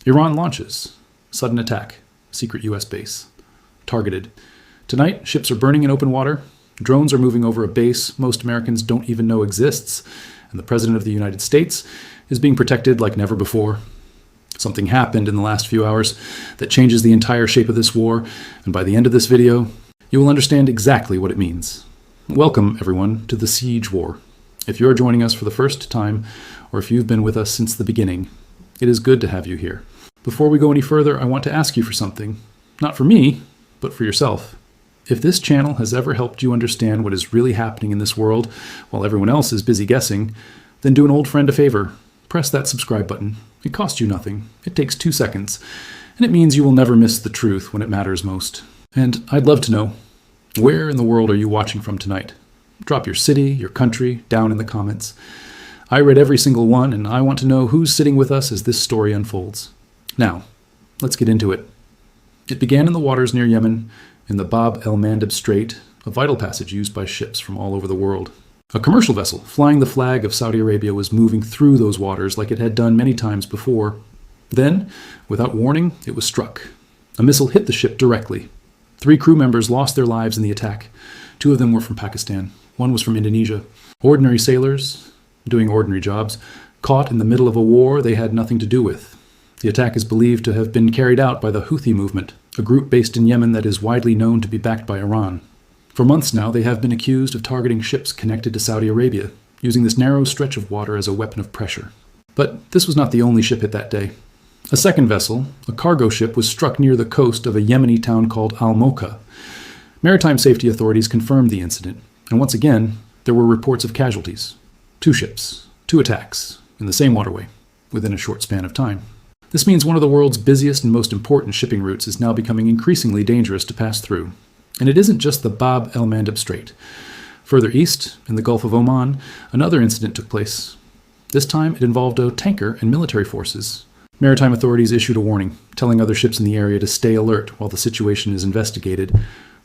Iran launches. Sudden attack. Secret U.S. base. Targeted. Tonight, ships are burning in open water. Drones are moving over a base most Americans don't even know exists. And the President of the United States is being protected like never before. Something happened in the last few hours that changes the entire shape of this war. And by the end of this video, you will understand exactly what it means. Welcome, everyone, to the Siege War. If you're joining us for the first time, or if you've been with us since the beginning, it is good to have you here. Before we go any further, I want to ask you for something. Not for me, but for yourself. If this channel has ever helped you understand what is really happening in this world while everyone else is busy guessing, then do an old friend a favor. Press that subscribe button. It costs you nothing. It takes 2 seconds. And it means you will never miss the truth when it matters most. And I'd love to know, where in the world are you watching from tonight? Drop your city, your country, down in the comments. I read every single one, and I want to know who's sitting with us as this story unfolds. Now, let's get into it. It began in the waters near Yemen, in the Bab el-Mandeb Strait, a vital passage used by ships from all over the world. A commercial vessel flying the flag of Saudi Arabia was moving through those waters like it had done many times before. Then, without warning, it was struck. A missile hit the ship directly. 3 crew members lost their lives in the attack. 2 of them were from Pakistan. 1 was from Indonesia. Ordinary sailors, doing ordinary jobs, caught in the middle of a war they had nothing to do with. The attack is believed to have been carried out by the Houthi movement, a group based in Yemen that is widely known to be backed by Iran. For months now, they have been accused of targeting ships connected to Saudi Arabia, using this narrow stretch of water as a weapon of pressure. But this was not the only ship hit that day. A second vessel, a cargo ship, was struck near the coast of a Yemeni town called Al-Mocha. Maritime safety authorities confirmed the incident, and once again, there were reports of casualties. 2 ships, 2 attacks, in the same waterway, within a short span of time. This means one of the world's busiest and most important shipping routes is now becoming increasingly dangerous to pass through. And it isn't just the Bab el-Mandeb Strait. Further east, in the Gulf of Oman, another incident took place. This time, it involved a tanker and military forces. Maritime authorities issued a warning, telling other ships in the area to stay alert while the situation is investigated.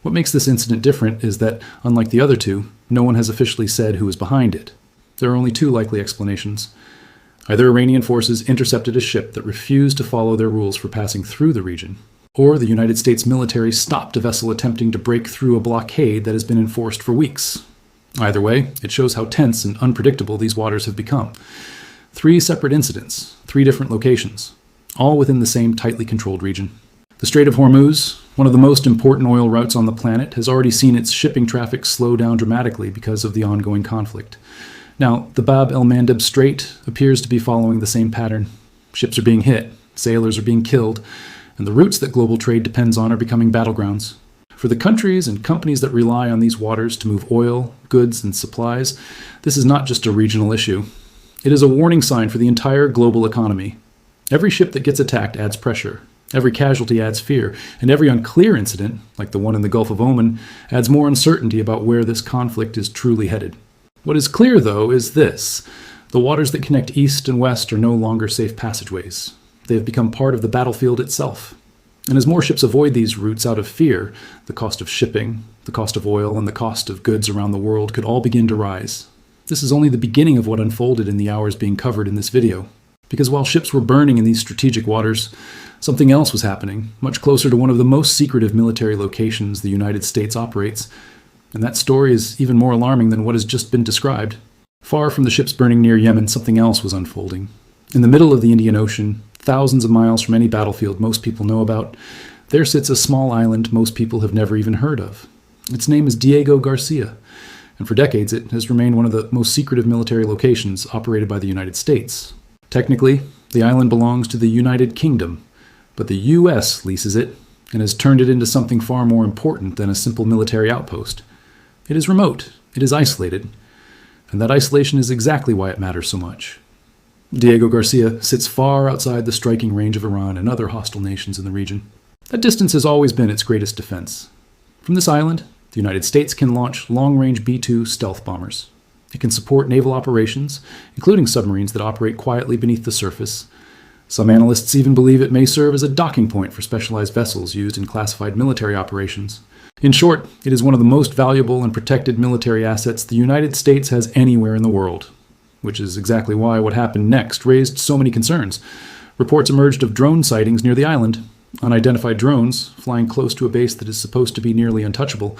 What makes this incident different is that, unlike the other 2, no one has officially said who is behind it. There are only 2 likely explanations. Either Iranian forces intercepted a ship that refused to follow their rules for passing through the region, or the United States military stopped a vessel attempting to break through a blockade that has been enforced for weeks. Either way, it shows how tense and unpredictable these waters have become. 3 separate incidents, 3 different locations, all within the same tightly controlled region. The Strait of Hormuz, one of the most important oil routes on the planet, has already seen its shipping traffic slow down dramatically because of the ongoing conflict. Now, the Bab el-Mandeb Strait appears to be following the same pattern. Ships are being hit, sailors are being killed, and the routes that global trade depends on are becoming battlegrounds. For the countries and companies that rely on these waters to move oil, goods, and supplies, this is not just a regional issue. It is a warning sign for the entire global economy. Every ship that gets attacked adds pressure. Every casualty adds fear, and every unclear incident, like the one in the Gulf of Oman, adds more uncertainty about where this conflict is truly headed. What is clear, though, is this. The waters that connect east and west are no longer safe passageways. They have become part of the battlefield itself. And as more ships avoid these routes out of fear, the cost of shipping, the cost of oil, and the cost of goods around the world could all begin to rise. This is only the beginning of what unfolded in the hours being covered in this video. Because while ships were burning in these strategic waters, something else was happening, much closer to one of the most secretive military locations the United States operates. And that story is even more alarming than what has just been described. Far from the ships burning near Yemen, something else was unfolding. In the middle of the Indian Ocean, thousands of miles from any battlefield most people know about, there sits a small island most people have never even heard of. Its name is Diego Garcia, and for decades it has remained one of the most secretive military locations operated by the United States. Technically, the island belongs to the United Kingdom, but the U.S. leases it and has turned it into something far more important than a simple military outpost. It is remote, it is isolated, and that isolation is exactly why it matters so much. Diego Garcia sits far outside the striking range of Iran and other hostile nations in the region. That distance has always been its greatest defense. From this island, the United States can launch long-range B-2 stealth bombers. It can support naval operations, including submarines that operate quietly beneath the surface. Some analysts even believe it may serve as a docking point for specialized vessels used in classified military operations. In short, it is one of the most valuable and protected military assets the United States has anywhere in the world, which is exactly why what happened next raised so many concerns. Reports emerged of drone sightings near the island, unidentified drones flying close to a base that is supposed to be nearly untouchable.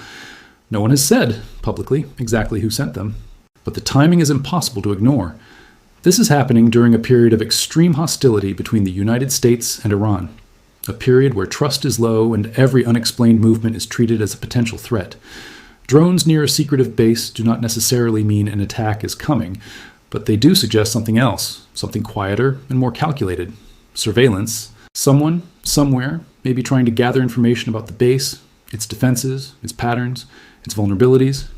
No one has said, publicly, exactly who sent them, but the timing is impossible to ignore. This is happening during a period of extreme hostility between the United States and Iran, a period where trust is low and every unexplained movement is treated as a potential threat. Drones near a secretive base do not necessarily mean an attack is coming, but they do suggest something else, something quieter and more calculated. Surveillance. Someone, somewhere, may be trying to gather information about the base, its defenses, its patterns, its vulnerabilities.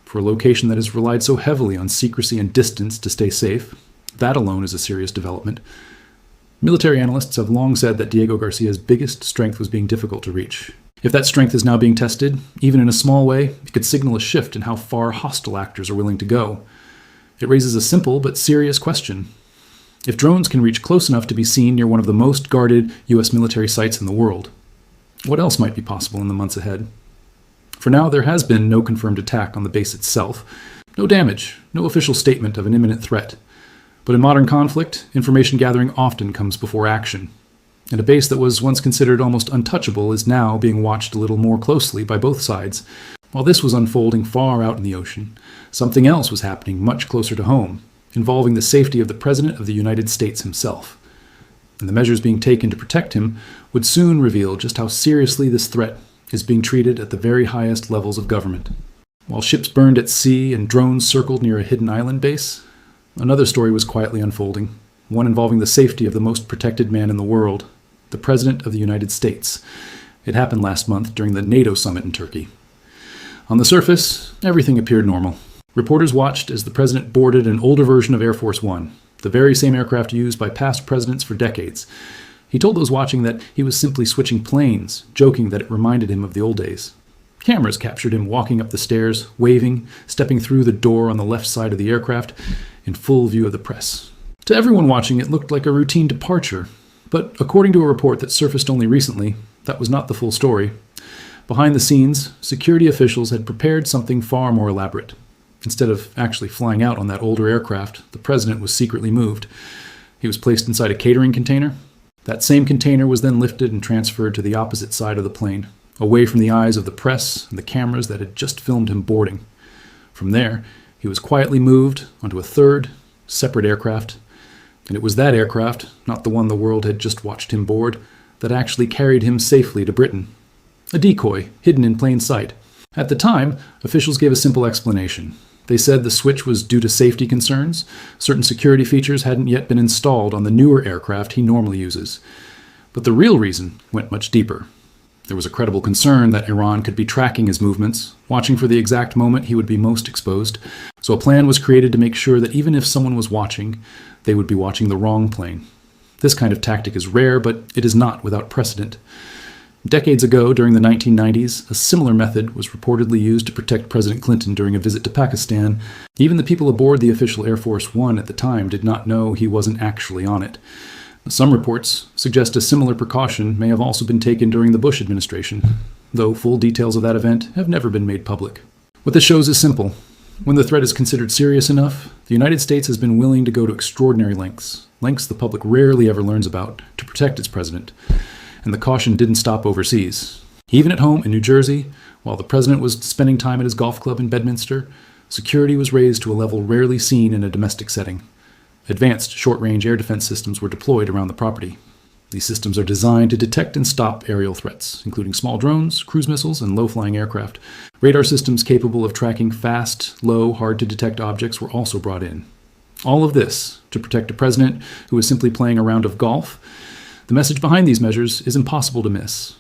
For a location that has relied so heavily on secrecy and distance to stay safe, that alone is a serious development. Military analysts have long said that Diego Garcia's biggest strength was being difficult to reach. If that strength is now being tested, even in a small way, it could signal a shift in how far hostile actors are willing to go. It raises a simple but serious question. If drones can reach close enough to be seen near one of the most guarded U.S. military sites in the world, what else might be possible in the months ahead? For now, there has been no confirmed attack on the base itself, no damage, no official statement of an imminent threat. But in modern conflict, information gathering often comes before action. And a base that was once considered almost untouchable is now being watched a little more closely by both sides. While this was unfolding far out in the ocean, something else was happening much closer to home, involving the safety of the President of the United States himself. And the measures being taken to protect him would soon reveal just how seriously this threat is being treated at the very highest levels of government. While ships burned at sea and drones circled near a hidden island base, another story was quietly unfolding, one involving the safety of the most protected man in the world, the President of the United States. It happened last month during the NATO summit in Turkey. On the surface, everything appeared normal. Reporters watched as the president boarded an older version of Air Force One, the very same aircraft used by past presidents for decades. He told those watching that he was simply switching planes, joking that it reminded him of the old days. Cameras captured him walking up the stairs, waving, stepping through the door on the left side of the aircraft, in full view of the press. To everyone watching, it looked like a routine departure, but according to a report that surfaced only recently, that was not the full story. Behind the scenes, security officials had prepared something far more elaborate. Instead of actually flying out on that older aircraft, the president was secretly moved. He was placed inside a catering container. That same container was then lifted and transferred to the opposite side of the plane, away from the eyes of the press and the cameras that had just filmed him boarding. From there, he was quietly moved onto a third, separate aircraft, and it was that aircraft, not the one the world had just watched him board, that actually carried him safely to Britain. A decoy, hidden in plain sight. At the time, officials gave a simple explanation. They said the switch was due to safety concerns. Certain security features hadn't yet been installed on the newer aircraft he normally uses. But the real reason went much deeper. There was a credible concern that Iran could be tracking his movements, watching for the exact moment he would be most exposed. So a plan was created to make sure that even if someone was watching, they would be watching the wrong plane. This kind of tactic is rare, but it is not without precedent. Decades ago, during the 1990s, a similar method was reportedly used to protect President Clinton during a visit to Pakistan. Even the people aboard the official Air Force One at the time did not know he wasn't actually on it. Some reports suggest a similar precaution may have also been taken during the Bush administration, though full details of that event have never been made public. What this shows is simple. When the threat is considered serious enough, the United States has been willing to go to extraordinary lengths the public rarely ever learns about, to protect its president. And the caution didn't stop overseas. Even at home in New Jersey, while the president was spending time at his golf club in Bedminster, security was raised to a level rarely seen in a domestic setting. Advanced short-range air defense systems were deployed around the property. These systems are designed to detect and stop aerial threats, including small drones, cruise missiles, and low-flying aircraft. Radar systems capable of tracking fast, low, hard-to-detect objects were also brought in. All of this to protect a president who was simply playing a round of golf. The message behind these measures is impossible to miss.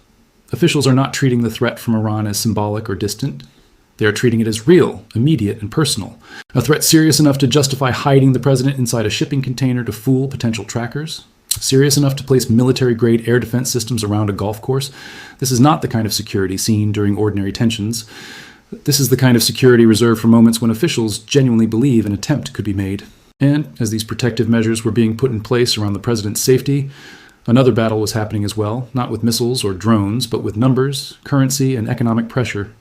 Officials are not treating the threat from Iran as symbolic or distant. They are treating it as real, immediate, and personal. A threat serious enough to justify hiding the president inside a shipping container to fool potential trackers. Serious enough to place military-grade air defense systems around a golf course. This is not the kind of security seen during ordinary tensions. This is the kind of security reserved for moments when officials genuinely believe an attempt could be made. And as these protective measures were being put in place around the president's safety, another battle was happening as well, not with missiles or drones, but with numbers, currency, and economic pressure.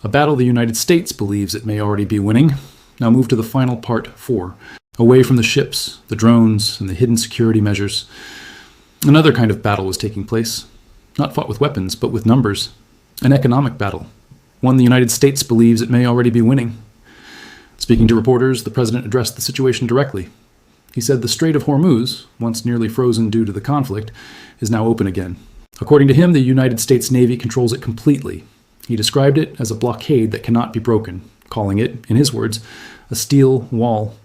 A battle the United States believes it may already be winning. Now move to the final part 4. Away from the ships, the drones, and the hidden security measures. Another kind of battle was taking place, not fought with weapons, but with numbers. An economic battle, one the United States believes it may already be winning. Speaking to reporters, the president addressed the situation directly. He said the Strait of Hormuz, once nearly frozen due to the conflict, is now open again. According to him, the United States Navy controls it completely. He described it as a blockade that cannot be broken, calling it, in his words, a steel wall.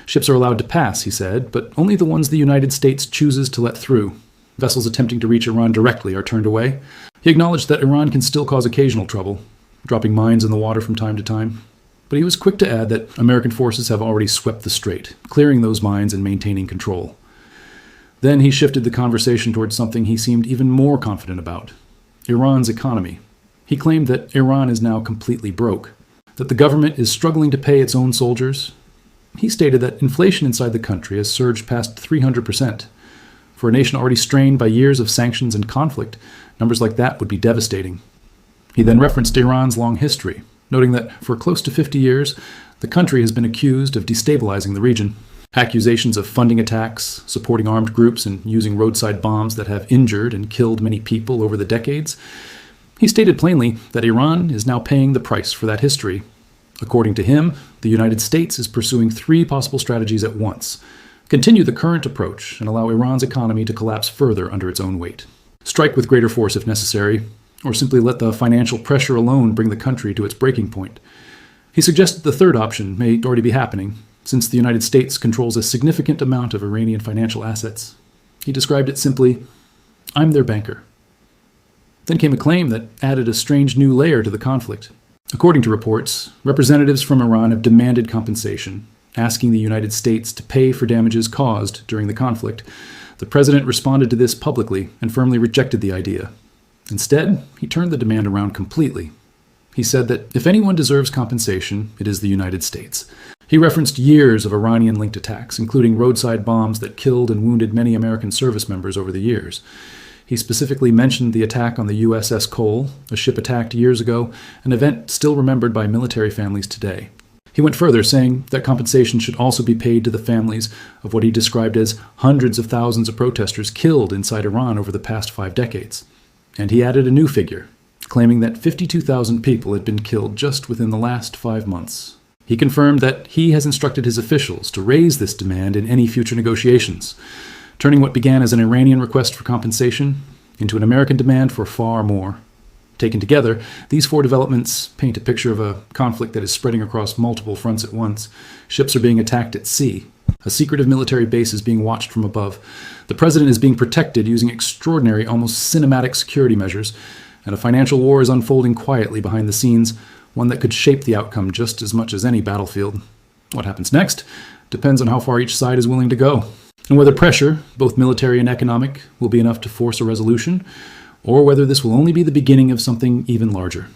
Ships are allowed to pass, he said, but only the ones the United States chooses to let through. Vessels attempting to reach Iran directly are turned away. He acknowledged that Iran can still cause occasional trouble, dropping mines in the water from time to time. But he was quick to add that American forces have already swept the strait, clearing those mines and maintaining control. Then he shifted the conversation towards something he seemed even more confident about: Iran's economy. He claimed that Iran is now completely broke, that the government is struggling to pay its own soldiers. He stated that inflation inside the country has surged past 300%. For a nation already strained by years of sanctions and conflict, numbers like that would be devastating. He then referenced Iran's long history, noting that for close to 50 years, the country has been accused of destabilizing the region. Accusations of funding attacks, supporting armed groups, and using roadside bombs that have injured and killed many people over the decades. He stated plainly that Iran is now paying the price for that history. According to him, the United States is pursuing 3 possible strategies at once: continue the current approach and allow Iran's economy to collapse further under its own weight, strike with greater force if necessary, or simply let the financial pressure alone bring the country to its breaking point. He suggested the third option may already be happening, since the United States controls a significant amount of Iranian financial assets. He described it simply, "I'm their banker." Then came a claim that added a strange new layer to the conflict. According to reports, representatives from Iran have demanded compensation, asking the United States to pay for damages caused during the conflict. The president responded to this publicly and firmly rejected the idea. Instead, he turned the demand around completely. He said that if anyone deserves compensation, it is the United States. He referenced years of Iranian-linked attacks, including roadside bombs that killed and wounded many American service members over the years. He specifically mentioned the attack on the USS Cole, a ship attacked years ago, an event still remembered by military families today. He went further, saying that compensation should also be paid to the families of what he described as hundreds of thousands of protesters killed inside Iran over the past 5 decades. And he added a new figure, claiming that 52,000 people had been killed just within the last 5 months. He confirmed that he has instructed his officials to raise this demand in any future negotiations, turning what began as an Iranian request for compensation into an American demand for far more. Taken together, these 4 developments paint a picture of a conflict that is spreading across multiple fronts at once. Ships are being attacked at sea. A secretive military base is being watched from above. The president is being protected using extraordinary, almost cinematic security measures. And a financial war is unfolding quietly behind the scenes, one that could shape the outcome just as much as any battlefield. What happens next depends on how far each side is willing to go, and whether pressure, both military and economic, will be enough to force a resolution, or whether this will only be the beginning of something even larger.